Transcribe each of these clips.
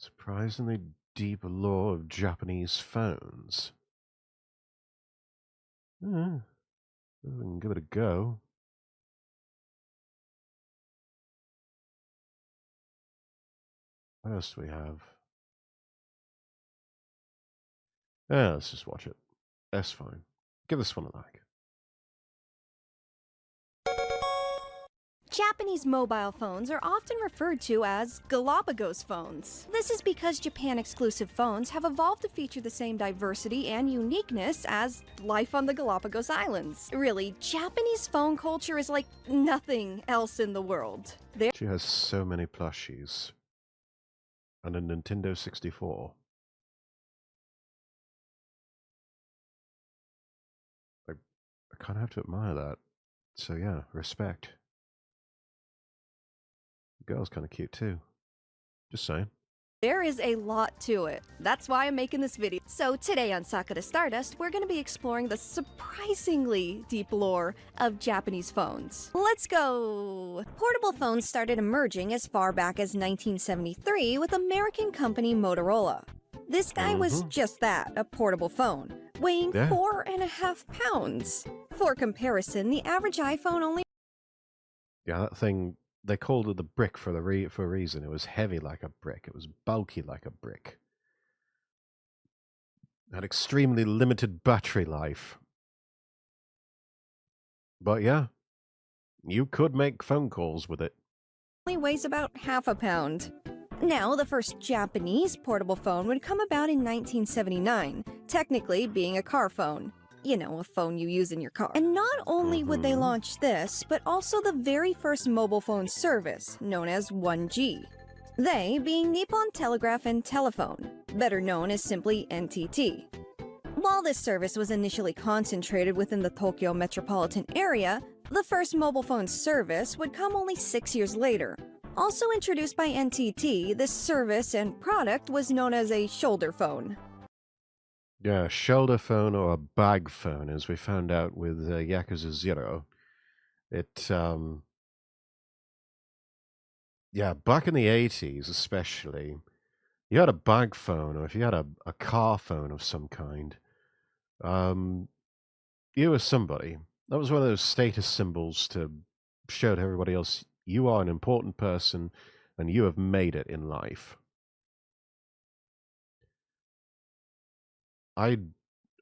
Surprisingly deep lore of Japanese phones. Eh, we can give it a go. What else do we have? Yeah, let's just watch it. That's fine. Give this one a like. Japanese mobile phones are often referred to as Galapagos phones. This is because Japan exclusive phones have evolved to feature the same diversity and uniqueness as life on the Galapagos Islands. Really, Japanese phone culture is like nothing else in the world. She has so many plushies. And a Nintendo 64. I kind of have to admire that. So yeah, respect. The girl's kind of cute too. Just saying. There is a lot to it. That's why I'm making this video. So today on Sakura Stardust, we're going to be exploring the surprisingly deep lore of Japanese phones. Let's go! Portable phones started emerging as far back as 1973 with American company Motorola. This guy was just that, a portable phone, weighing 4.5 pounds. For comparison, the average iPhone only... Yeah, that thing, they called it the brick for a reason. It was heavy like a brick. It was bulky like a brick. It had extremely limited battery life. But yeah, you could make phone calls with it. Only weighs about half a pound. Now, the first Japanese portable phone would come about in 1979, technically being a car phone. You know, a phone you use in your car. And not only would they launch this, but also the very first mobile phone service, known as 1G. They being Nippon Telegraph and Telephone, better known as simply NTT. While this service was initially concentrated within the Tokyo metropolitan area, the first mobile phone service would come only 6 years later. Also introduced by NTT, this service and product was known as a shoulder phone. Yeah, shoulder phone or a bag phone, as we found out with Yakuza 0. Yeah, back in the 80s especially, you had a bag phone, or if you had a car phone of some kind, you were somebody. That was one of those status symbols to show to everybody else you are an important person and you have made it in life. I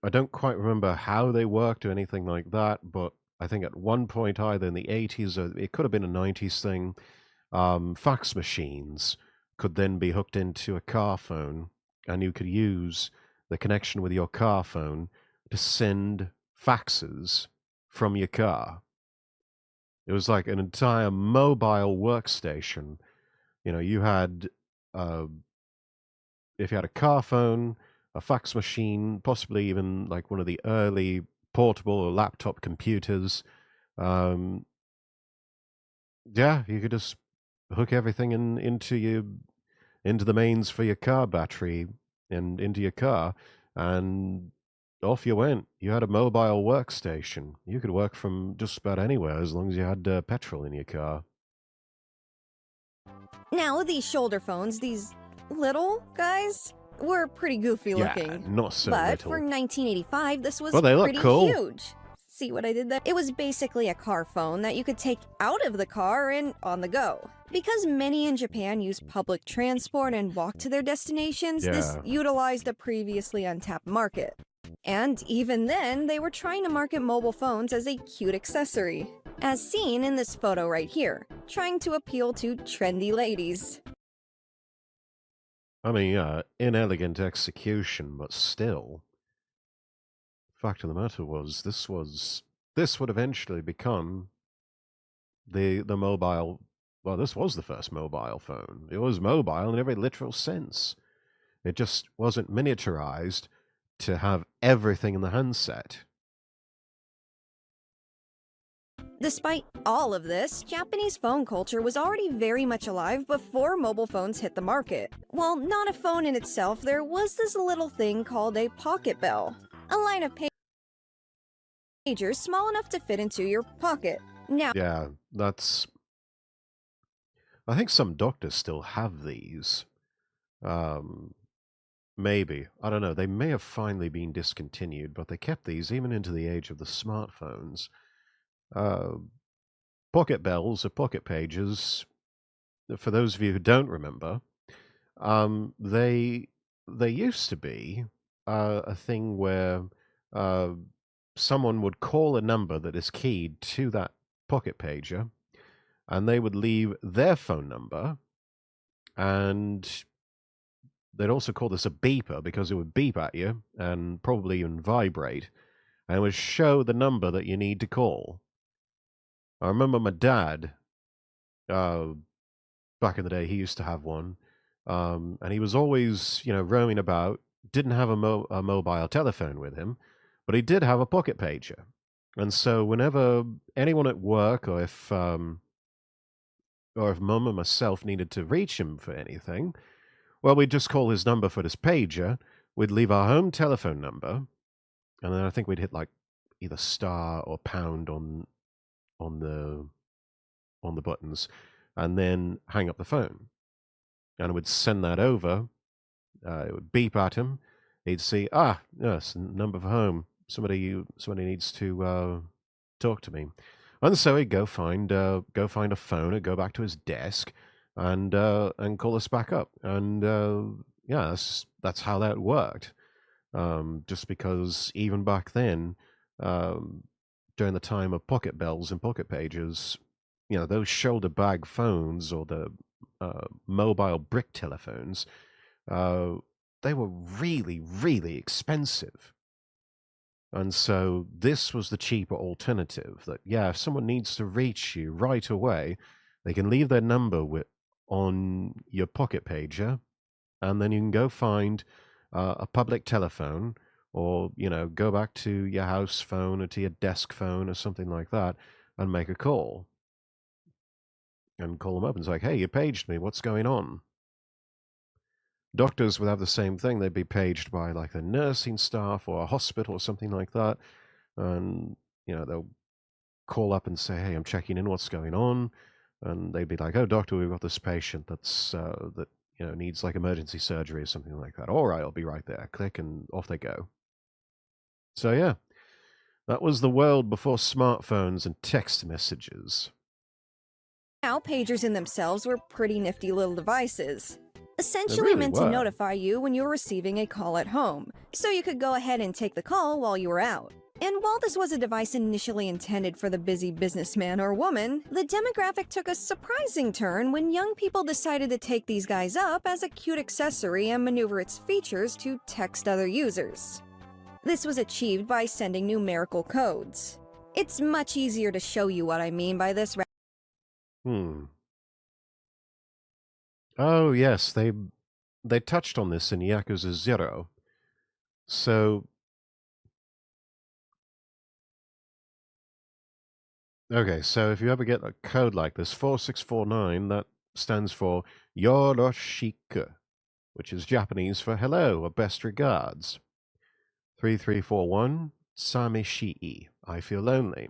don't quite remember how they worked or anything like that, but I think at one point, either in the 80s or it could have been a 90s thing, fax machines could then be hooked into a car phone, and you could use the connection with your car phone to send faxes from your car. It was like an entire mobile workstation. You know, you had, uh, if you had a car phone, a fax machine, possibly even like one of the early portable or laptop computers, um, yeah, you could just hook everything into the mains for your car battery and into your car, and off you went. You had a mobile workstation. You could work from just about anywhere as long as you had petrol in your car. Now, these shoulder phones, these little guys, were pretty goofy Yeah, looking. not so But for little. 1985, this was Well, they look pretty cool. huge. See what I did there? It was basically a car phone that you could take out of the car and on the go. Because many in Japan use public transport and walk to their destinations, this Yeah. utilized a previously untapped market. And even then, they were trying to market mobile phones as a cute accessory, as seen in this photo right here, trying to appeal to trendy ladies. I mean, yeah, inelegant execution, but still. Fact of the matter was, this would eventually become the mobile. Well, this was the first mobile phone. It was mobile in every literal sense. It just wasn't miniaturized to have everything in the handset. Despite all of this, Japanese phone culture was already very much alive before mobile phones hit the market. While not a phone in itself, there was this little thing called a pocket bell, a line of pagers small enough to fit into your pocket. Now, Yeah, that's. I think some doctors still have these. Um, maybe. I don't know. They may have finally been discontinued, but they kept these even into the age of the smartphones. Uh, Pocket bells or pocket pages, for those of you who don't remember, um, they they used to be a thing where uh, someone would call a number that is keyed to that pocket pager, and they would leave their phone number, and they'd also call this a beeper because it would beep at you and probably even vibrate, and it would show the number that you need to call. I remember my dad, uh, back in the day, he used to have one, and he was always, roaming about. Didn't have a mobile telephone with him, but he did have a pocket pager. And so, whenever anyone at work, or if Mum or myself needed to reach him for anything, well, we'd just call his number for this pager. We'd leave our home telephone number, and then I think we'd hit like either star or pound on the on the buttons, and then hang up the phone. And would send that over. It would beep at him. He'd see, yes, number for home. Somebody needs to talk to me. And so he'd go find a phone and go back to his desk and call us back up. And yeah, that's how that worked. Just because even back then, um, during the time of pocket bells and pocket pages, those shoulder bag phones or the mobile brick telephones, uh, they were really, really expensive. And so this was the cheaper alternative that, yeah, if someone needs to reach you right away, they can leave their number on your pocket pager, and then you can go find a public telephone or, go back to your house phone or to your desk phone or something like that and make a call and call them up and say, like, hey, you paged me. What's going on? Doctors would have the same thing. They'd be paged by like a nursing staff or a hospital or something like that. And, they'll call up and say, hey, I'm checking in. What's going on? And they'd be like, oh, doctor, we've got this patient that needs like emergency surgery or something like that. All right, I'll be right there. Click, and off they go. So, yeah, that was the world before smartphones and text messages. Now, pagers in themselves were pretty nifty little devices. Essentially really meant were. to notify you when you were receiving a call at home, so you could go ahead and take the call while you were out. And while this was a device initially intended for the busy businessman or woman, the demographic took a surprising turn when young people decided to take these guys up as a cute accessory and maneuver its features to text other users. This was achieved by sending numerical codes. It's much easier to show you what I mean by this. Oh, yes, they touched on this in Yakuza 0. So, okay, so if you ever get a code like this, 4649, that stands for Yoroshiku, which is Japanese for hello or best regards. 3341, Samishii, I feel lonely.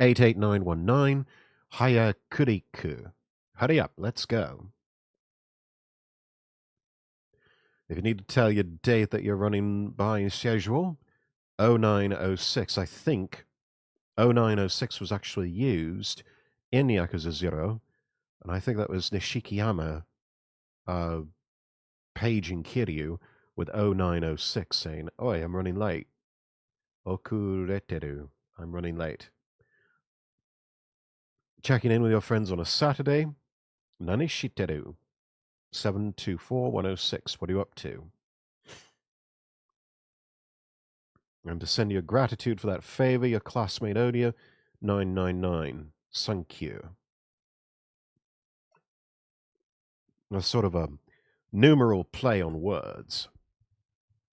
88919, Hayakuriku, hurry up, let's go. If you need to tell your date that you're running behind schedule, 0906, I think 0906 was actually used in Yakuza 0, and I think that was Nishikiyama paging Kiryu with 0906 saying, Oi, I'm running late. Okureteru, I'm running late. Checking in with your friends on a Saturday, Nanishiteru, 724106, what are you up to? And to send you gratitude for that favor, your classmate Odia, 999, thank you. A sort of a numeral play on words.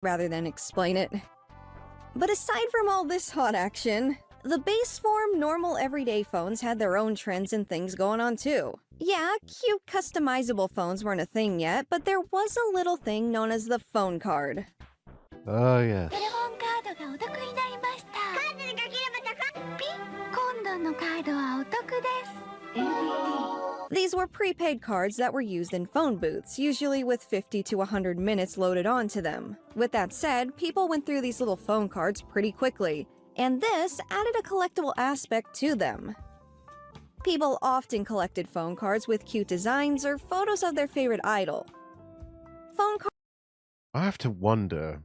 Rather than explain it. But aside from all this hot action, the base form normal everyday phones had their own trends and things going on too. Yeah, cute customizable phones weren't a thing yet, but there was a little thing known as the phone card. Oh, yes. テレホンカードがお得になりました。カードにかければ高い。ピッ、今度のカードはお得です。These were prepaid cards that were used in phone booths, usually with 50 to 100 minutes loaded onto them. With that said, people went through these little phone cards pretty quickly, and this added a collectible aspect to them. People often collected phone cards with cute designs or photos of their favorite idol. Phone cards. I have to wonder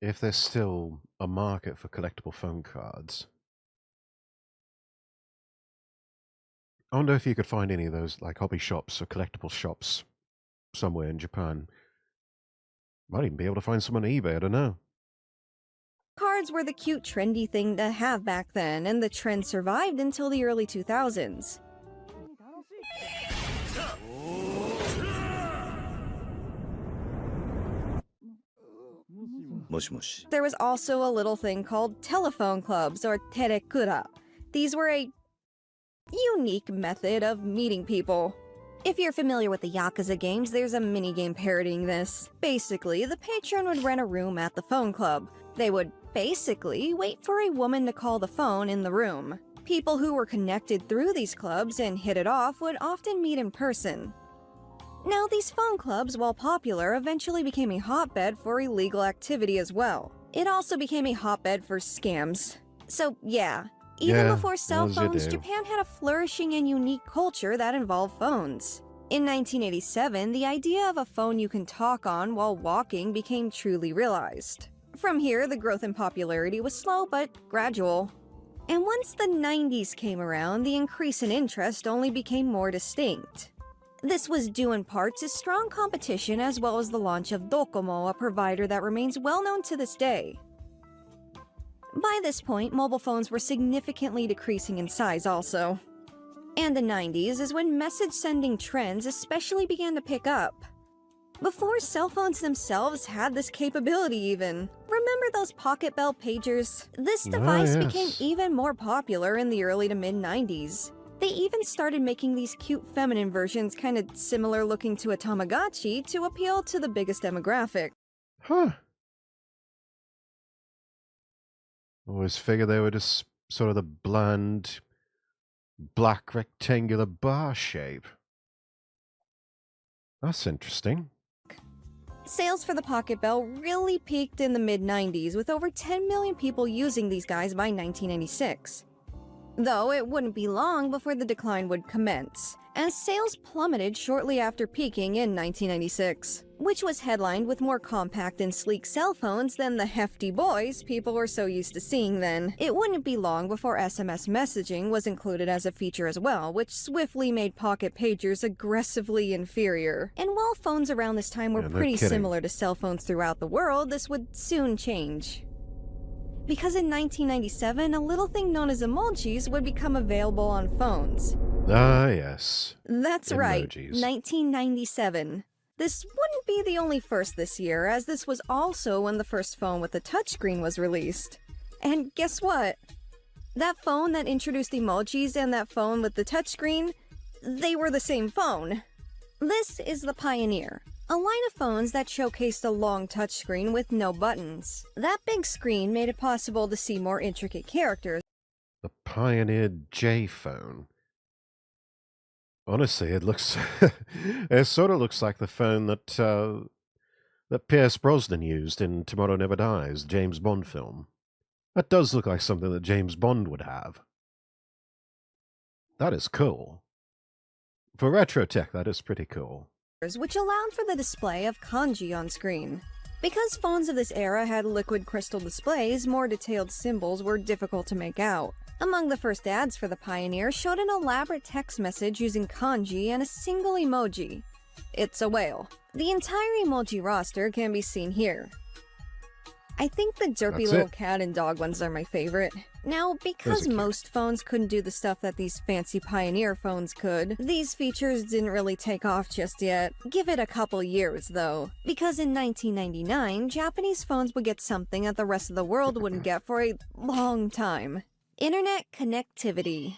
if there's still a market for collectible phone cards. I wonder if you could find any of those, like hobby shops or collectible shops somewhere in Japan. Might even be able to find some on eBay, I don't know. Cards were the cute, trendy thing to have back then, and the trend survived until the early 2000s. There was also a little thing called telephone clubs, or terekura. These were a unique method of meeting people. If you're familiar with the Yakuza games, there's a minigame parodying this. Basically, the patron would rent a room at the phone club. They would basically wait for a woman to call the phone in the room. People who were connected through these clubs and hit it off would often meet in person. Now, these phone clubs, while popular, eventually became a hotbed for illegal activity as well. It also became a hotbed for scams. So, yeah. Even before cell phones, Japan had a flourishing and unique culture that involved phones. In 1987, the idea of a phone you can talk on while walking became truly realized. From here, the growth in popularity was slow but gradual. And once the 90s came around, the increase in interest only became more distinct. This was due in part to strong competition as well as the launch of Docomo, a provider that remains well known to this day. By this point, mobile phones were significantly decreasing in size also. And the 90s is when message-sending trends especially began to pick up. Before cell phones themselves had this capability even. Remember those Pocket Bell pagers? This device became even more popular in the early to mid-90s. They even started making these cute feminine versions kind of similar looking to a Tamagotchi to appeal to the biggest demographic. Huh. Always figured they were just sort of the bland, black rectangular bar shape. That's interesting. Sales for the Pocket Bell really peaked in the mid-90s, with over 10 million people using these guys by 1996. Though it wouldn't be long before the decline would commence, as sales plummeted shortly after peaking in 1996, which was headlined with more compact and sleek cell phones than the hefty boys people were so used to seeing then. It wouldn't be long before SMS messaging was included as a feature as well, which swiftly made pocket pagers aggressively inferior. And while phones around this time were pretty similar to cell phones throughout the world, this would soon change. Because in 1997, a little thing known as emojis would become available on phones. Ah, yes. That's right, Emojis. 1997. This wouldn't be the only first this year, as this was also when the first phone with a touchscreen was released. And guess what? That phone that introduced emojis and that phone with the touchscreen, they were the same phone. This is the Pioneer, a line of phones that showcased a long touchscreen with no buttons. That big screen made it possible to see more intricate characters. The Pioneer J phone. Honestly, it looks... it sort of looks like the phone that that Pierce Brosnan used in Tomorrow Never Dies, James Bond film. That does look like something that James Bond would have. That is cool. For retro tech, that is pretty cool. Which allowed for the display of kanji on screen. Because phones of this era had liquid crystal displays, more detailed symbols were difficult to make out. Among the first ads for the Pioneer showed an elaborate text message using kanji and a single emoji. It's a whale. The entire emoji roster can be seen here. I think the derpy little cat and dog ones are my favorite. Now, because most phones couldn't do the stuff that these fancy Pioneer phones could, these features didn't really take off just yet. Give it a couple years, though. Because in 1999, Japanese phones would get something that the rest of the world wouldn't get for a long time. Internet connectivity.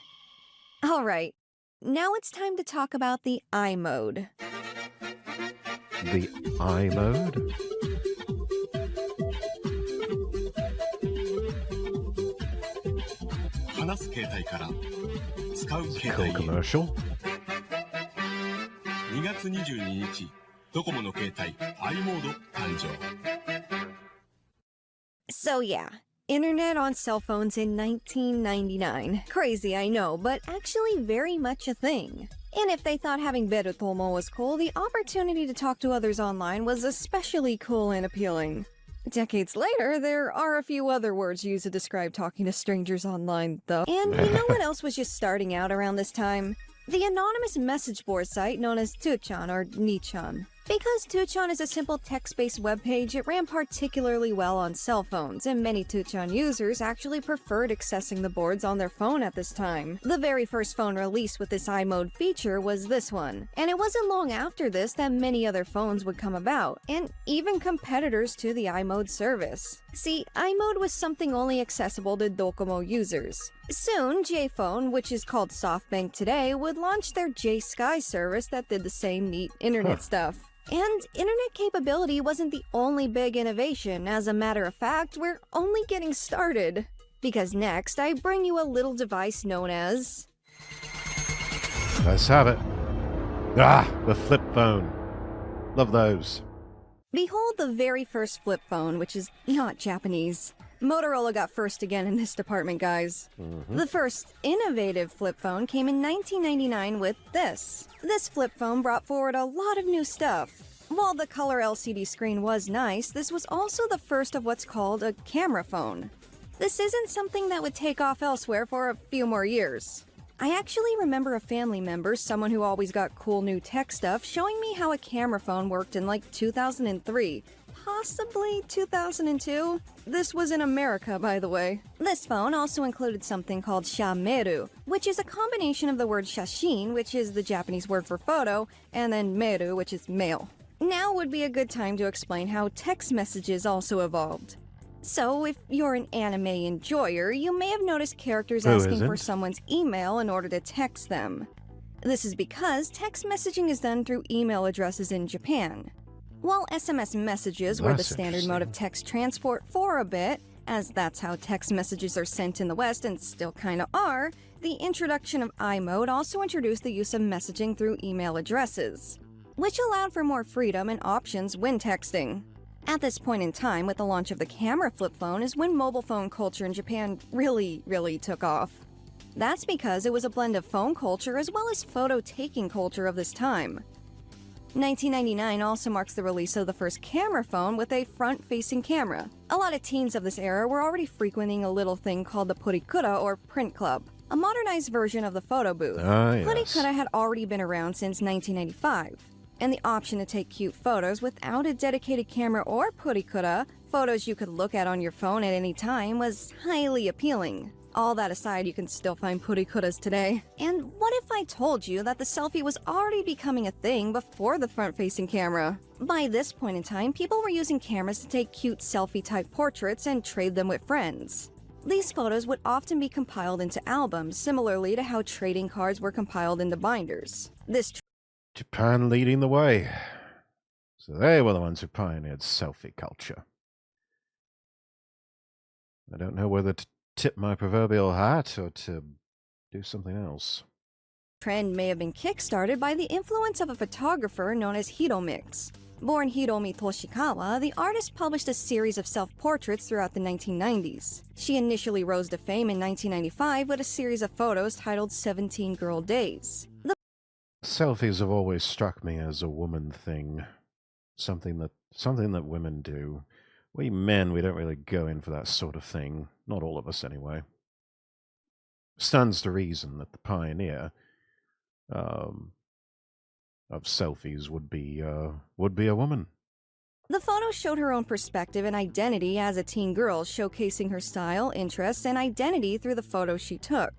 Alright, now it's time to talk about the I mode. The I mode? 使う Cool 携帯へ commercial. 2月22日ドコモの携帯 i モード誕生 So yeah, internet on cell phones in 1999. Crazy, I know, but actually very much a thing. And if they thought having Berutomo was cool, the opportunity to talk to others online was especially cool and appealing. Decades later, there are a few other words used to describe talking to strangers online, though. And you know what else was just starting out around this time? The anonymous message board site known as 2chan or Nichan. Because 2chan is a simple text-based webpage, it ran particularly well on cell phones, and many 2chan users actually preferred accessing the boards on their phone at this time. The very first phone released with this iMode feature was this one, and it wasn't long after this that many other phones would come about, and even competitors to the iMode service. See, iMode was something only accessible to Docomo users. Soon, JPhone, which is called SoftBank today, would launch their J-Sky service that did the same neat internet stuff. And internet capability wasn't the only big innovation. As a matter of fact, we're only getting started. Because next, I bring you a little device known as... Let's have it. Ah, the flip phone. Love those. Behold the very first flip phone, which is not Japanese. Motorola got first again in this department, guys. The first innovative flip phone came in 1999 with this. This flip phone brought forward a lot of new stuff. While the color LCD screen was nice, this was also the first of what's called a camera phone. This isn't something that would take off elsewhere for a few more years. I actually remember a family member, someone who always got cool new tech stuff, showing me how a camera phone worked in like 2003. Possibly 2002? This was in America, by the way. This phone also included something called shameru, which is a combination of the word shashin, which is the Japanese word for photo, and then meru, which is mail. Now would be a good time to explain how text messages also evolved. So, if you're an anime enjoyer, you may have noticed characters Who asking for isn't? someone's email in order to text them. This is because text messaging is done through email addresses in Japan. While SMS messages were the That's standard mode of text transport for a bit, as that's how text messages are sent in the West and still kinda are, the introduction of iMode also introduced the use of messaging through email addresses, which allowed for more freedom and options when texting. At this point in time, with the launch of the camera flip phone, is when mobile phone culture in Japan really took off. That's because it was a blend of phone culture as well as photo-taking culture of this time. 1999 also marks the release of the first camera phone with a front-facing camera. A lot of teens of this era were already frequenting a little thing called the Purikura or print club, a modernized version of the photo booth. Ah, yes. Purikura had already been around since 1995, and the option to take cute photos without a dedicated camera or Purikura, photos you could look at on your phone at any time, was highly appealing. All that aside, you can still find Purikuras today. And what if I told you that the selfie was already becoming a thing before the front-facing camera? By this point in time, people were using cameras to take cute selfie-type portraits and trade them with friends. These photos would often be compiled into albums, similarly to how trading cards were compiled into binders. This Japan leading the way. So they were the ones who pioneered selfie culture. I don't know whether to tip my proverbial hat or to do something else. trend may have been kickstarted by the influence of a photographer known as Hiromix. Born Hiromi Toshikawa, the artist published a series of self-portraits throughout the 1990s. She initially rose to fame in 1995 with a series of photos titled 17 Girl Days. Selfies have always struck me as a woman thing. Something that women do. We men, we don't really go in for that sort of thing. Not all of us, anyway. Stands to reason that the pioneer of selfies would be a woman. The photo showed her own perspective and identity as a teen girl, showcasing her style, interests, and identity through the photos she took.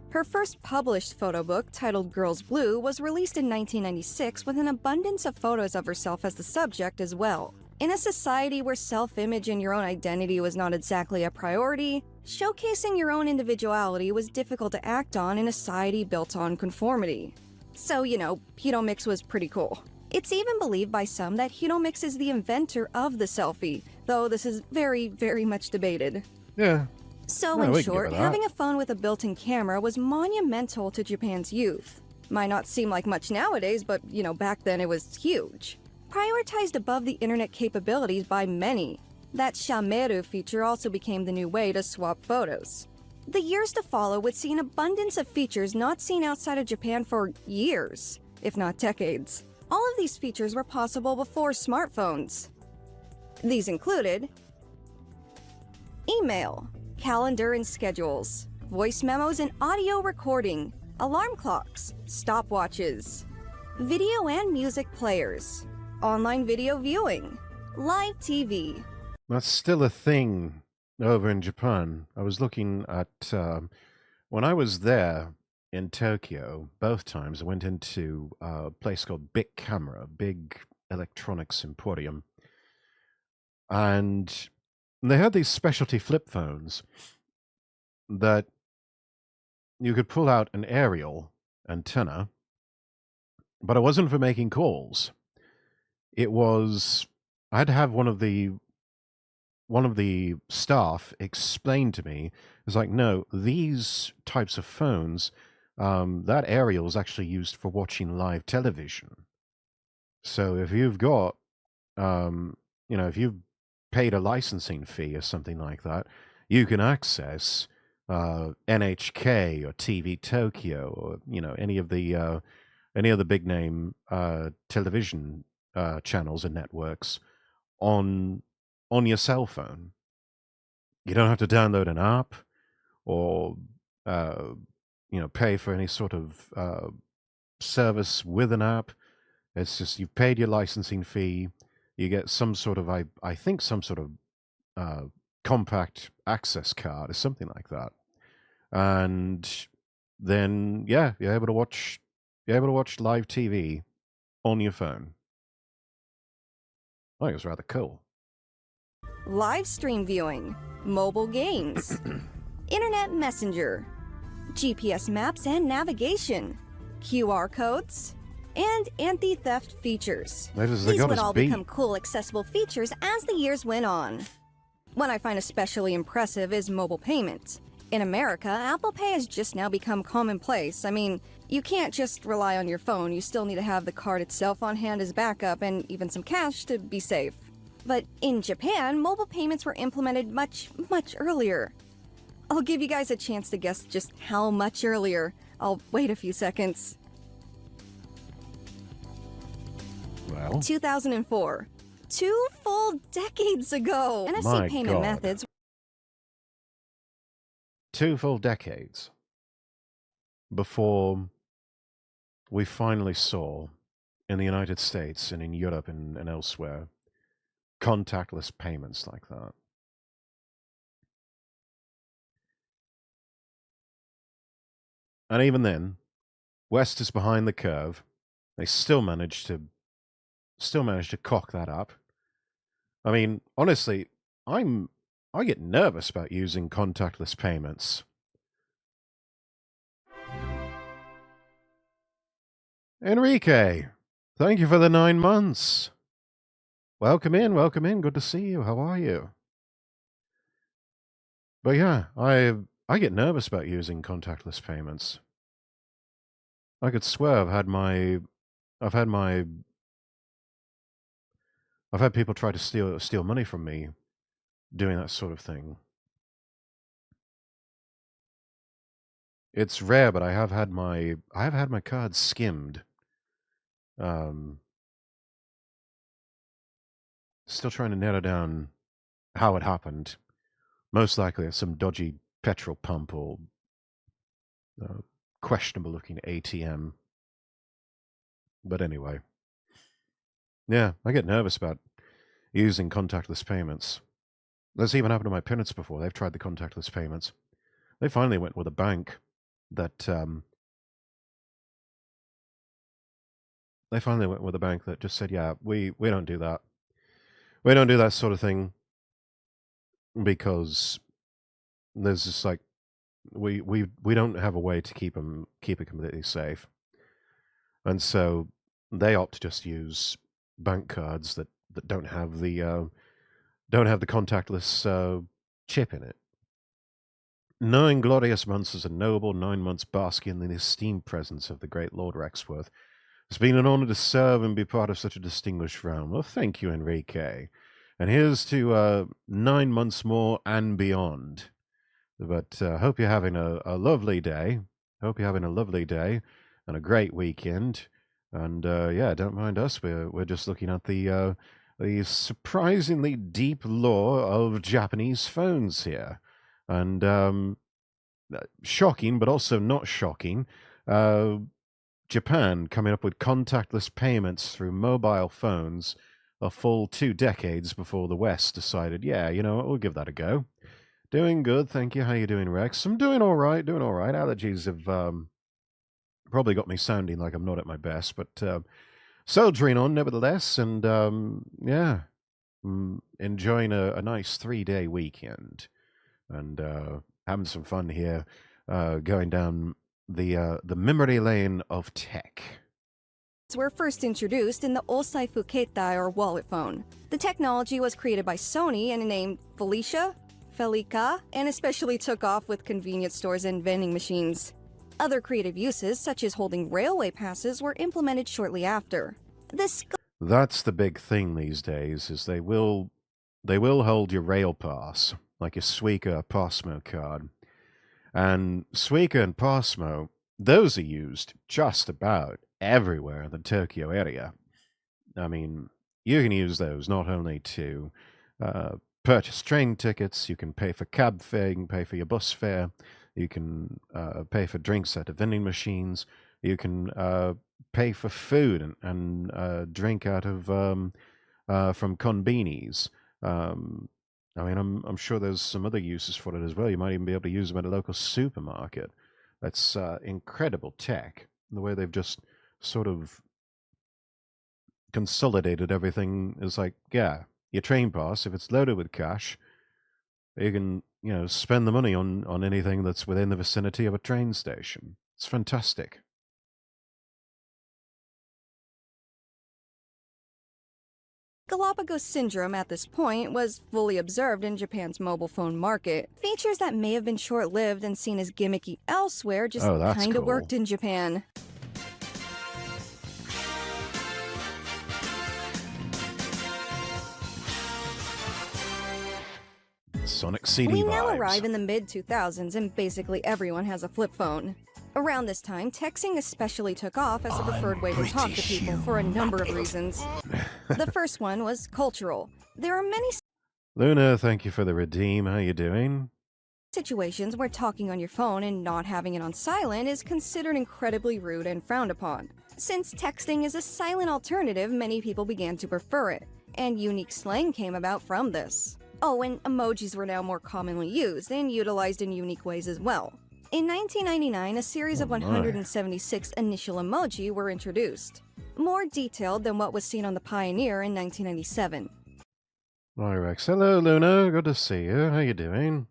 Her first published photo book, titled Girls Blue, was released in 1996 with an abundance of photos of herself as the subject as well. In a society where self-image and your own identity was not exactly a priority, showcasing your own individuality was difficult to act on in a society built on conformity. So, Hiromix was pretty cool. It's even believed by some that Hiromix is the inventor of the selfie, though this is very much debated. Yeah. So, Yeah, in we can give short, her that. having a phone with a built-in camera was monumental to Japan's youth. Might not seem like much nowadays, but, back then it was huge. Prioritized above the internet capabilities by many. That shameru feature also became the new way to swap photos. The years to follow would see an abundance of features not seen outside of Japan for years, if not decades. All of these features were possible before smartphones. These included email, calendar and schedules, voice memos and audio recording, alarm clocks, stopwatches, video and music players, online video viewing, live TV. That's still a thing over in Japan. I was looking at when I was there in Tokyo. Both times I went into a place called Big Camera, Big Electronics Emporium, and they had these specialty flip phones that you could pull out an aerial antenna, but it wasn't for making calls. It was I had to have one of the staff explain to me. It's like, no, these types of phones, that aerial is actually used for watching live television. So if you've got, if you've paid a licensing fee or something like that, you can access NHK or TV Tokyo or any of the big name television channels and networks on your cell phone. You don't have to download an app or pay for any sort of service with an app. It's just you've paid your licensing fee. You get some sort of I think some sort of compact access card or something like that, and then you're able to watch live TV on your phone. I think it's rather cool. Live stream viewing, mobile games, internet messenger, GPS maps and navigation, QR codes, and anti-theft features. These would all become cool, accessible features as the years went on. What I find especially impressive is mobile payment. In America, Apple Pay has just now become commonplace. I mean, you can't just rely on your phone. You still need to have the card itself on hand as backup and even some cash to be safe. But in Japan, mobile payments were implemented much, much earlier. I'll give you guys a chance to guess just how much earlier. I'll wait a few seconds. Well, 2004. 2 full decades ago. NFC My payment God. methods 2 full decades before we finally saw in the United States and in Europe and elsewhere contactless payments like that. And even then, West is behind the curve. They still managed to cock that up. I mean, honestly, I get nervous about using contactless payments. Enrique, thank you for the 9 months. Welcome in, welcome in. Good to see you. How are you? But yeah, I get nervous about using contactless payments. I could swear I've had people try to steal money from me doing that sort of thing. It's rare, but I have had my cards skimmed. Still trying to narrow down how it happened. Most likely at some dodgy petrol pump or questionable looking ATM. But anyway. Yeah, I get nervous about using contactless payments. That's even happened to my parents before. They've tried the contactless payments. They finally went with a bank that just said, yeah, we don't do that. We don't do that sort of thing because there's just like we don't have a way to keep it completely safe, and so they opt to just use bank cards that don't have the contactless chip in it. 9 glorious months as a noble, 9 months basking in the esteemed presence of the great Lord Rexworth. It's been an honor to serve and be part of such a distinguished realm. Well, thank you, Enrique. And here's to 9 months more and beyond. But hope you're having a lovely day. Hope you're having a lovely day and a great weekend. And yeah, don't mind us. We're just looking at the surprisingly deep lore of Japanese phones here, and shocking, but also not shocking. Japan coming up with contactless payments through mobile phones a full 2 decades before the West decided, yeah, you know what, we'll give that a go. Doing good, thank you. How you doing, Rex? I'm doing all right, doing all right. Allergies have probably got me sounding like I'm not at my best, but soldiering on nevertheless, and yeah, enjoying a nice 3-day weekend, and having some fun here, going down the memory lane of tech. Were first introduced in the Osaifu Keitai or wallet phone. The technology was created by Sony and named Felica, and especially took off with convenience stores and vending machines. Other creative uses, such as holding railway passes, were implemented shortly after. That's the big thing these days, is they will hold your rail pass, like your Suica or Passmo card. And Suica and Passmo, those are used just about everywhere in the Tokyo area. I mean, you can use those not only to purchase train tickets, you can pay for cab fare, you can pay for your bus fare, you can pay for drinks at the vending machines, you can pay for food and drink out of from konbinis. I mean, I'm sure there's some other uses for it as well. You might even be able to use them at a local supermarket. That's incredible tech. The way they've just sort of consolidated everything is like, yeah, your train pass, if it's loaded with cash, you can, you know, spend the money on anything that's within the vicinity of a train station. It's fantastic. Galapagos syndrome at this point was fully observed in Japan's mobile phone market. Features that may have been short-lived and seen as gimmicky elsewhere just kinda cool. worked in Japan. Sonic CD We vibes. now arrive in the mid-2000s and basically everyone has a flip phone. Around this time, texting especially took off as a preferred way to talk to people for a number of reasons. The first one was cultural. There are many Luna, thank you for the redeem. How you doing? situations where talking on your phone and not having it on silent is considered incredibly rude and frowned upon. Since texting is a silent alternative, many people began to prefer it, and unique slang came about from this. Oh, and emojis were now more commonly used and utilized in unique ways as well. In 1999, a series of 176 initial emoji were introduced, more detailed than what was seen on the Pioneer in 1997. Hi, Rex. Hello, Luna. Good to see you. How you doing?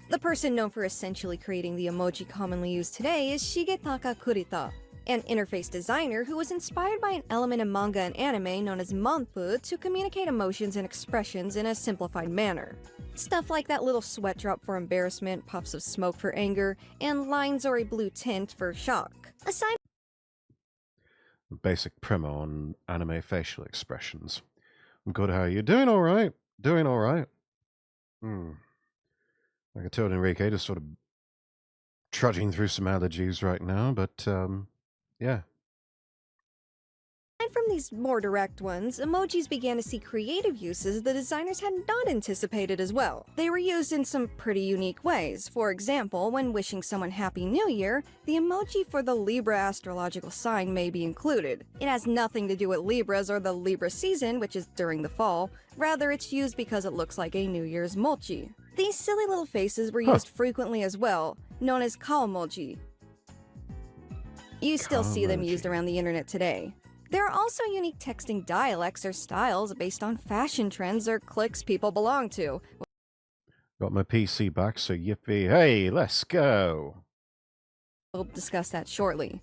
The person known for essentially creating the emoji commonly used today is Shigetaka Kurita, an interface designer who was inspired by an element in manga and anime known as manpu to communicate emotions and expressions in a simplified manner. Stuff like that little sweat drop for embarrassment, puffs of smoke for anger, and lines or a blue tint for shock. Aside Basic primer on anime facial expressions. I'm good. How are you? Doing all right. Doing all right. Like I told Enrique, just sort of trudging through some allergies right now, but yeah. from these more direct ones, emojis began to see creative uses the designers had not anticipated as well. They were used in some pretty unique ways. For example, when wishing someone Happy New Year, the emoji for the Libra astrological sign may be included. It has nothing to do with Libras or the Libra season, which is during the fall. Rather, it's used because it looks like a New Year's mochi. These silly little faces were used frequently as well, known as kaomoji. You still see them used around the internet today. There are also unique texting dialects or styles based on fashion trends or cliques people belong to. Got my PC back, so yippee. Hey, let's go. We'll discuss that shortly.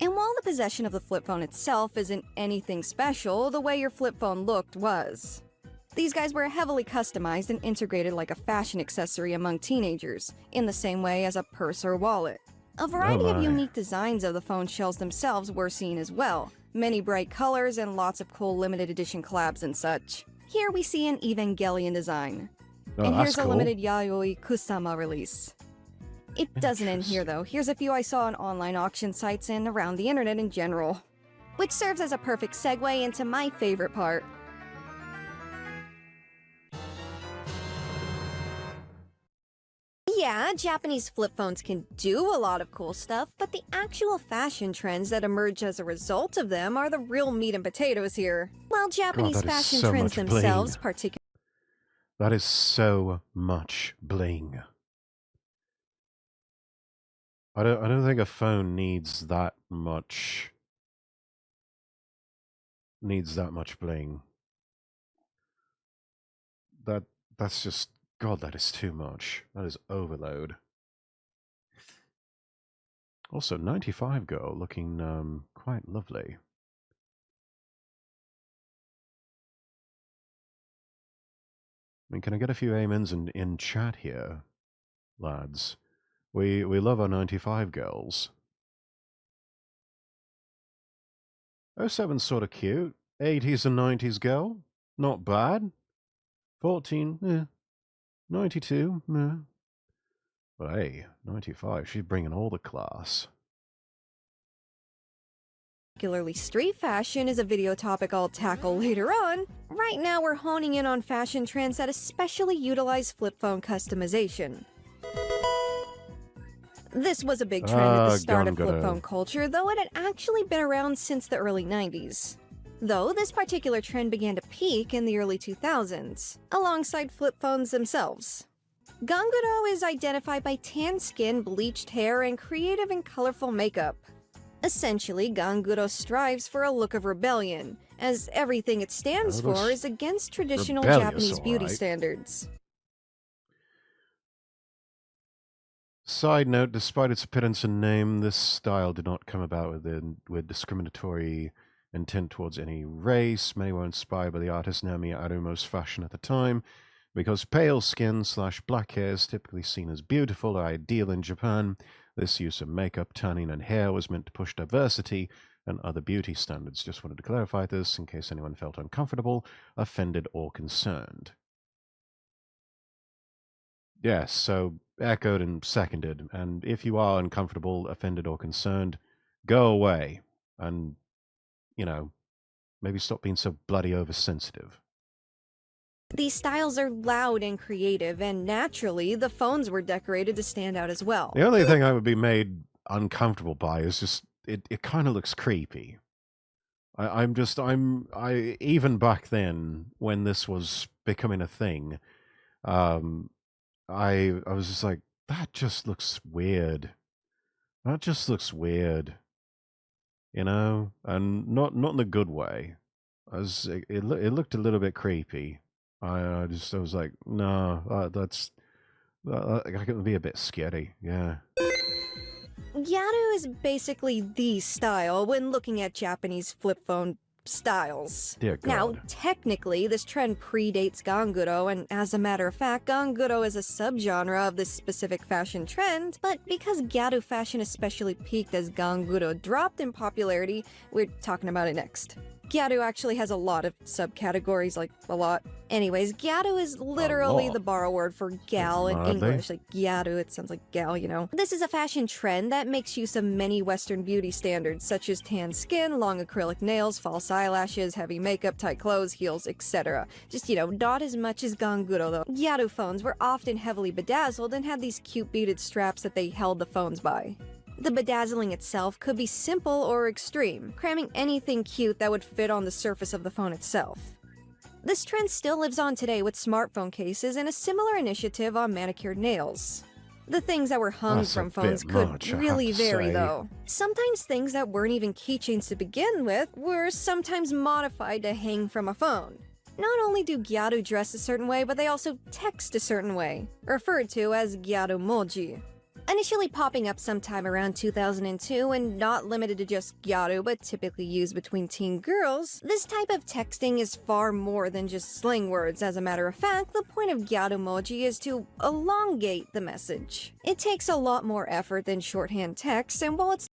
And while the possession of the flip phone itself isn't anything special, the way your flip phone looked was. These guys were heavily customized and integrated like a fashion accessory among teenagers, in the same way as a purse or wallet. A variety of my. unique designs of the phone shells themselves were seen as well, many bright colors and lots of cool limited edition collabs and such. Here we see an Evangelion design. Oh, And that's here's a cool. limited Yayoi Kusama release. It doesn't end here though. Here's a few I saw on online auction sites and around the internet in general. Which serves as a perfect segue into my favorite part. Yeah, Japanese flip phones can do a lot of cool stuff, but the actual fashion trends that emerge as a result of them are the real meat and potatoes here. While Japanese that is fashion so trends much themselves, bling. particularly That is so much bling. I don't think a phone needs that much bling. That's just, God, that is too much. That is overload. Also, 95 girl looking quite lovely. I mean, can I get a few amens in chat here, lads? We love our 95 girls. 07's sort of cute. 80s and 90s girl, not bad. 14, 92, But hey, 95, she's bringing all the class. street fashion is a video topic I'll tackle later on. Right now we're honing in on fashion trends that especially utilize flip phone customization. This was a big trend at the start of flip phone culture, though it had actually been around since the early 90s. Though this particular trend began to peak in the early 2000s, alongside flip phones themselves. Ganguro is identified by tan skin, bleached hair, and creative and colorful makeup. Essentially, Ganguro strives for a look of rebellion, as everything it stands for is against traditional Japanese beauty standards. Side note, despite its appearance and name, this style did not come about with discriminatory intent towards any race. Many were inspired by the artist Naomi Arumo's fashion at the time, because pale skin / black hair is typically seen as beautiful or ideal in Japan. This use of makeup, tanning, and hair was meant to push diversity and other beauty standards. Just wanted to clarify this in case anyone felt uncomfortable, offended, or concerned. Yes, so echoed and seconded. And if you are uncomfortable, offended, or concerned, go away. And, you know, maybe stop being so bloody oversensitive. These styles are loud and creative, and naturally, the phones were decorated to stand out as well. The only thing I would be made uncomfortable by is just, it kind of looks creepy. I even back then, when this was becoming a thing, I was just like, that just looks weird. That just looks weird. You know? And not in a good way. It looked a little bit creepy. I was like, no, that could be a bit scary, yeah. Gyaru is basically the style when looking at Japanese flip phone styles. Dear God. Now, technically, this trend predates Ganguro, and as a matter of fact, Ganguro is a subgenre of this specific fashion trend, but because Gyaru fashion especially peaked as Ganguro dropped in popularity, we're talking about it next. Gyaru actually has a lot of subcategories, like a lot. Anyways, Gyaru is literally the borrow word for gal in English. Like Gyaru, it sounds like gal, you know. This is a fashion trend that makes use of many Western beauty standards, such as tan skin, long acrylic nails, false eyelashes, heavy makeup, tight clothes, heels, etc. Just, you know, not as much as Ganguro though. Gyaru phones were often heavily bedazzled and had these cute beaded straps that they held the phones by. The bedazzling itself could be simple or extreme, cramming anything cute that would fit on the surface of the phone itself. This trend still lives on today with smartphone cases and a similar initiative on manicured nails. The things that were hung from phones could really vary though. Sometimes things that weren't even keychains to begin with were sometimes modified to hang from a phone. Not only do Gyaru dress a certain way, but they also text a certain way, referred to as Gyaru moji. Initially popping up sometime around 2002 and not limited to just gyaru but typically used between teen girls, this type of texting is far more than just slang words. As a matter of fact, the point of gyarumoji is to elongate the message. It takes a lot more effort than shorthand text, and while it's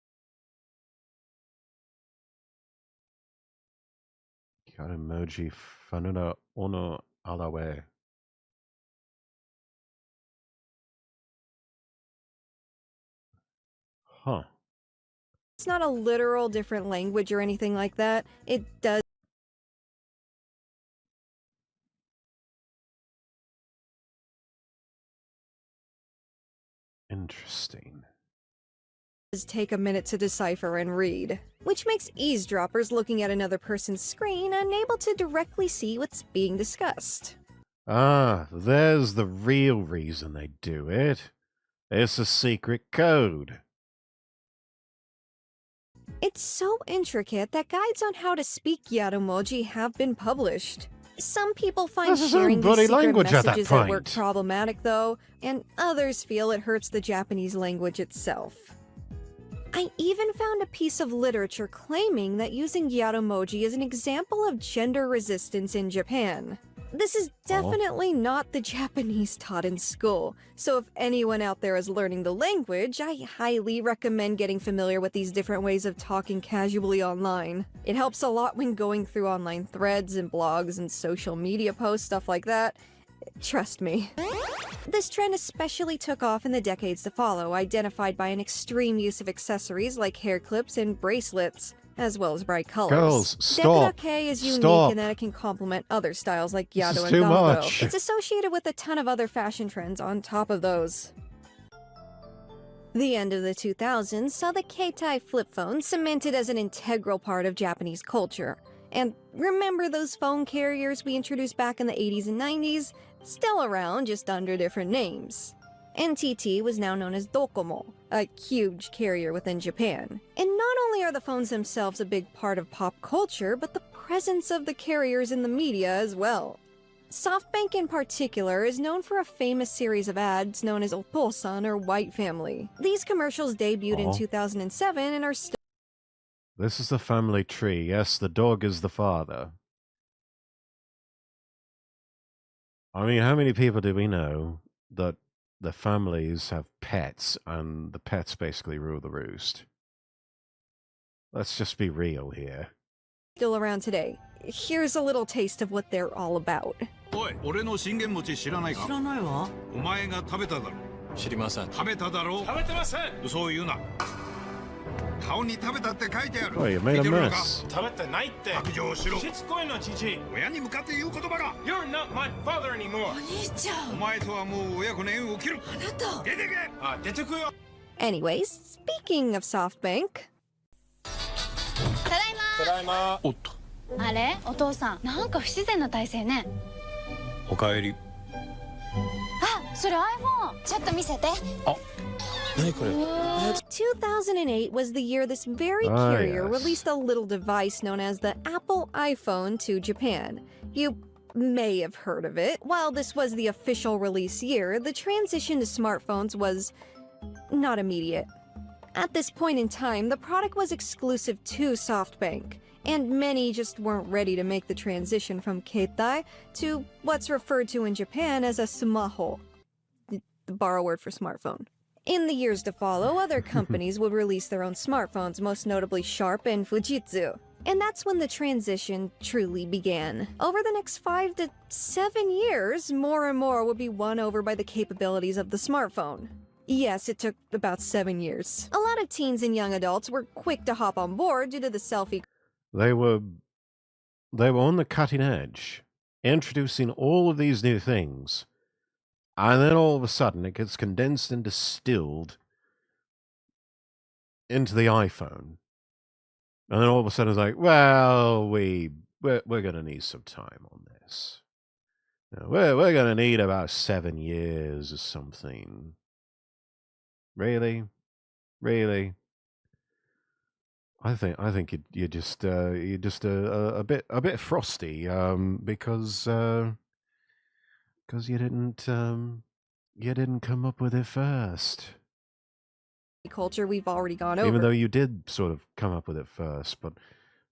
Emoji Fanuna Ono Alawe. Huh. it's not a literal different language or anything like that, it does Interesting. take a minute to decipher and read, which makes eavesdroppers looking at another person's screen unable to directly see what's being discussed. Ah, there's the real reason they do it. It's a secret code. It's so intricate that guides on how to speak Yarumoji have been published. Some people find That's his own sharing these bloody secret language at that messages at work point. problematic, though, and others feel it hurts the Japanese language itself. I even found a piece of literature claiming that using Yarumoji is an example of gender resistance in Japan. This is definitely not the Japanese taught in school, so if anyone out there is learning the language, I highly recommend getting familiar with these different ways of talking casually online. It helps a lot when going through online threads and blogs and social media posts, stuff like that. Trust me. This trend especially took off in the decades to follow, identified by an extreme use of accessories like hair clips and bracelets, as well as bright colors. Girls, stop. Dekura-kei is unique Stop. in that it can complement other styles like This is Yado and too Gombo. much. It's associated with a ton of other fashion trends on top of those. The end of the 2000s saw the Keitai flip phone cemented as an integral part of Japanese culture. And remember those phone carriers we introduced back in the 80s and 90s? Still around, just under different names. NTT was now known as Docomo, a huge carrier within Japan. And not only are the phones themselves a big part of pop culture, but the presence of the carriers in the media as well. SoftBank in particular is known for a famous series of ads known as Otosan or White Family. These commercials debuted in 2007 and are still This is the family tree. Yes, the dog is the father. I mean, how many people do we know that the families have pets and the pets basically rule the roost? Let's just be real here. around today. Here's a little taste of what they're all about. おい、俺の信玄餅知らないか？知らないわ。お前が食べただろ。知りません。食べただろ。食べてません。嘘を言うな。顔に食べたって書いてある。 Oh, you made a 見てるのか？ mess. 食べてないって。白状しろ。しつこいの、父。親に向かって言う言葉が。 You're not my father anymore. 兄ちゃおん、前とはもう親子の縁を切る。あなた。出てけ。あ、出てくよ。 Anyways, speaking of SoftBank, ただいま。ただいま。おっと。あれ、お父さん、なんか不自然な体勢ね。おかえり。あ、それ iPhone。ちょっと見せて。何これ。 2008 was the year this very Ah, carrier yes. released a little device known as the Apple iPhone to Japan. You may have heard of it. While this was the official release year, the transition to smartphones was not immediate. At this point in time, the product was exclusive to SoftBank, and many just weren't ready to make the transition from keitai to what's referred to in Japan as a sumaho, the borrow word for smartphone. In the years to follow, other companies would release their own smartphones, most notably Sharp and Fujitsu. And that's when the transition truly began. Over the next 5 to 7 years, more and more would be won over by the capabilities of the smartphone. Yes, it took about 7 years. A lot of teens and young adults were quick to hop on board due to the selfie They were on the cutting edge, introducing all of these new things. And then all of a sudden it gets condensed and distilled into the iPhone. And then all of a sudden it's like, well, we're going to need some time on this. You know, we're going to need about 7 years or something. Really? Really? I think you're just a bit frosty because you didn't come up with it first. culture we've already gone over. Even though you did sort of come up with it first, but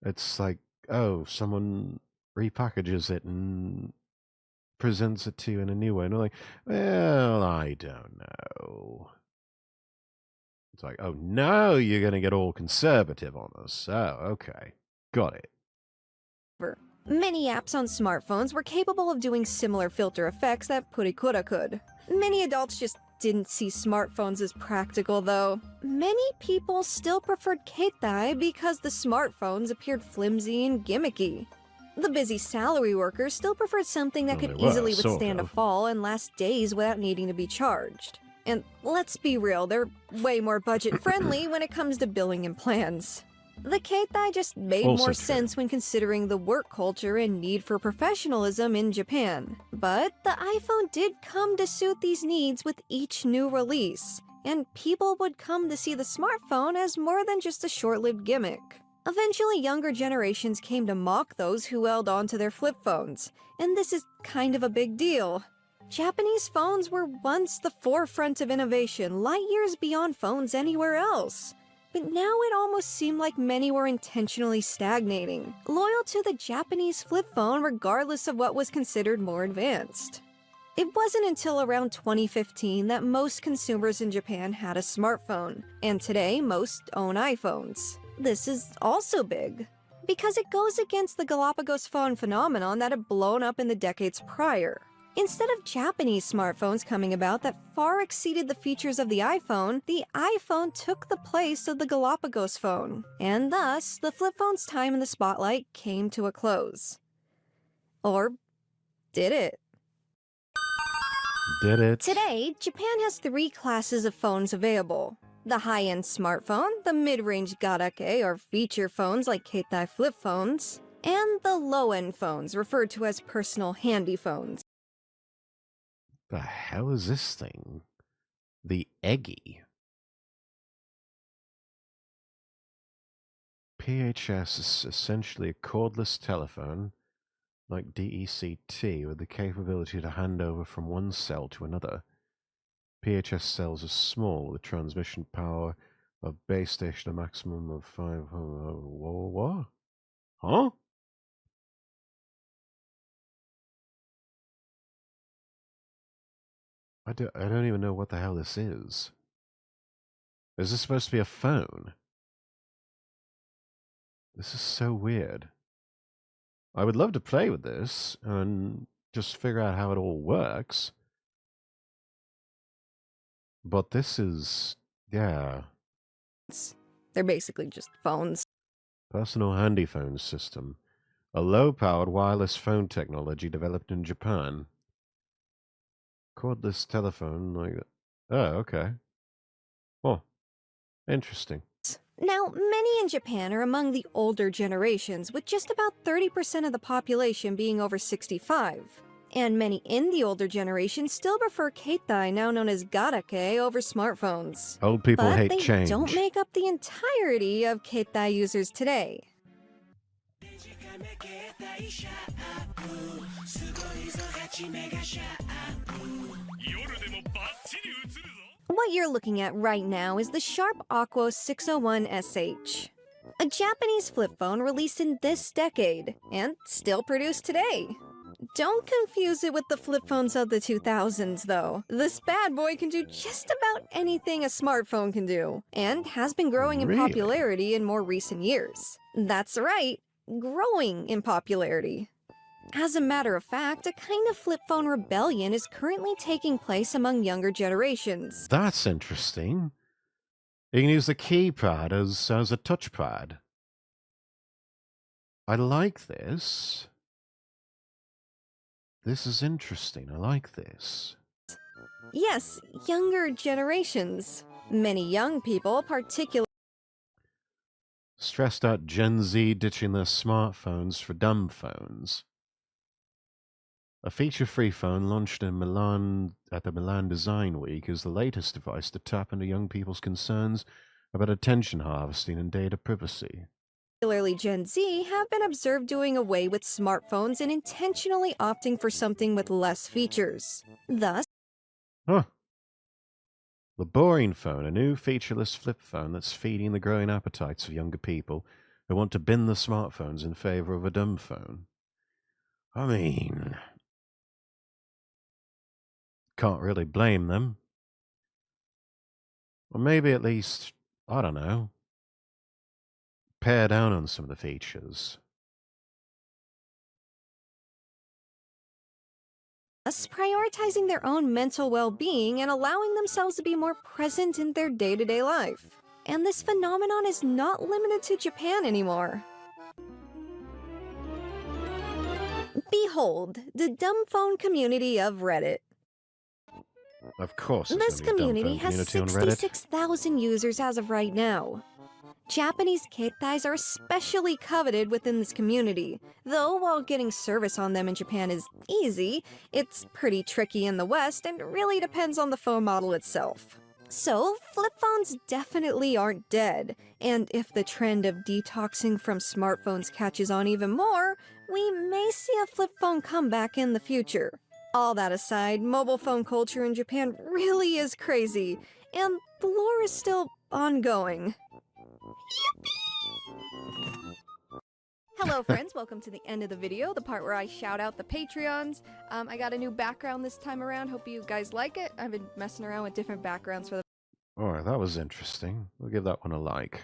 it's like, oh, someone repackages it and presents it to you in a new way. And I'm like, well, I don't know. It's like, oh, no, you're going to get all conservative on us. Oh, okay. Got it. Many apps on smartphones were capable of doing similar filter effects that Purikura could. Many adults just didn't see smartphones as practical, though. Many people still preferred Keitai because the smartphones appeared flimsy and gimmicky. The busy salary workers still preferred something that Well, could they were, easily sort withstand a of. fall and last days without needing to be charged. And let's be real, they're way more budget-friendly when it comes to billing and plans. The Keitai just made Also more true. sense when considering the work culture and need for professionalism in Japan. But the iPhone did come to suit these needs with each new release, and people would come to see the smartphone as more than just a short-lived gimmick. Eventually, younger generations came to mock those who held on to their flip phones, and this is kind of a big deal. Japanese phones were once the forefront of innovation, light years beyond phones anywhere else. But now it almost seemed like many were intentionally stagnating, loyal to the Japanese flip phone regardless of what was considered more advanced. It wasn't until around 2015 that most consumers in Japan had a smartphone, and today most own iPhones. This is also big, because it goes against the Galapagos phone phenomenon that had blown up in the decades prior. Instead of Japanese smartphones coming about that far exceeded the features of the iPhone took the place of the Galapagos phone, and thus the flip phone's time in the spotlight came to a close. Or did it? Did it? Today, Japan has 3 classes of phones available. The high-end smartphone, the mid-range garake or feature phones like Keitai flip phones, and the low-end phones referred to as personal handy phones. The hell is this thing? The Eggy. PHS is essentially a cordless telephone, like DECT, with the capability to hand over from one cell to another. PHS cells are small, with transmission power of base station a maximum of 5. What? Huh? I don't even know what the hell this is. Is this supposed to be a phone? This is so weird. I would love to play with this and just figure out how it all works. But this is, yeah, They're basically just phones. personal handy phone system. A low-powered wireless phone technology developed in Japan. Cordless telephone, like, oh, okay. Oh, interesting. Now, many in Japan are among the older generations, with just about 30% of the population being over 65. And many in the older generation still prefer Keitai, now known as Garake, over smartphones. Old people But hate they change. don't make up the entirety of Keitai users today. What you're looking at right now is the Sharp Aquos 601 SH. A Japanese flip phone released in this decade, and still produced today. Don't confuse it with the flip phones of the 2000s, though. This bad boy can do just about anything a smartphone can do, and has been growing in Really? popularity in more recent years. That's right, growing in popularity. As a matter of fact, a kind of flip phone rebellion is currently taking place among younger generations. That's interesting. You can use the keypad as a touchpad. I like this. This is interesting. I like this. Yes, younger generations. Many young people, particularly Stressed out Gen Z ditching their smartphones for dumb phones. A feature-free phone launched in Milan at the Milan Design Week is the latest device to tap into young people's concerns about attention harvesting and data privacy. Gen Z, have been observed doing away with smartphones and intentionally opting for something with less features. Thus, Huh. The Boring Phone, a new featureless flip phone that's feeding the growing appetites of younger people who want to bin the smartphones in favor of a dumb phone. I mean, can't really blame them. Or maybe at least, I don't know, pare down on some of the features. Us prioritizing their own mental well-being and allowing themselves to be more present in their day-to-day life. And this phenomenon is not limited to Japan anymore. Behold, the dumb phone community of Reddit. Of course, there's This gonna be a dumb community phone has community on Reddit. 66,000 users as of right now. Japanese keitais are especially coveted within this community, though while getting service on them in Japan is easy, it's pretty tricky in the West and really depends on the phone model itself. So, flip phones definitely aren't dead, and if the trend of detoxing from smartphones catches on even more, we may see a flip phone comeback in the future. All that aside, mobile phone culture in Japan really is crazy, and the lore is still ongoing. Hello friends, welcome to the end of the video, the part where I shout out the Patreons. I got a new background this time around, hope you guys like it. I've been messing around with different backgrounds for the Alright, that was interesting. We'll give that one a like.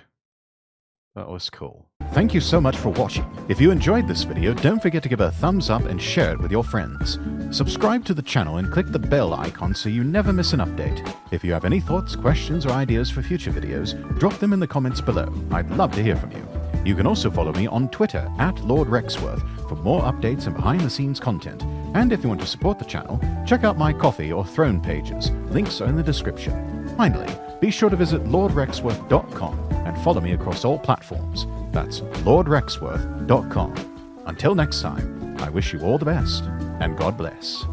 That was cool. Thank you so much for watching. If you enjoyed this video, don't forget to give it a thumbs up and share it with your friends. Subscribe to the channel and click the bell icon so you never miss an update. If you have any thoughts, questions, or ideas for future videos, drop them in the comments below. I'd love to hear from you. You can also follow me on Twitter @LordRexworth for more updates and behind-the-scenes content. And if you want to support the channel, check out my Ko-fi or Throne pages. Links are in the description. Finally, be sure to visit LordRexworth.com and follow me across all platforms. That's LordRexworth.com. Until next time, I wish you all the best, and God bless.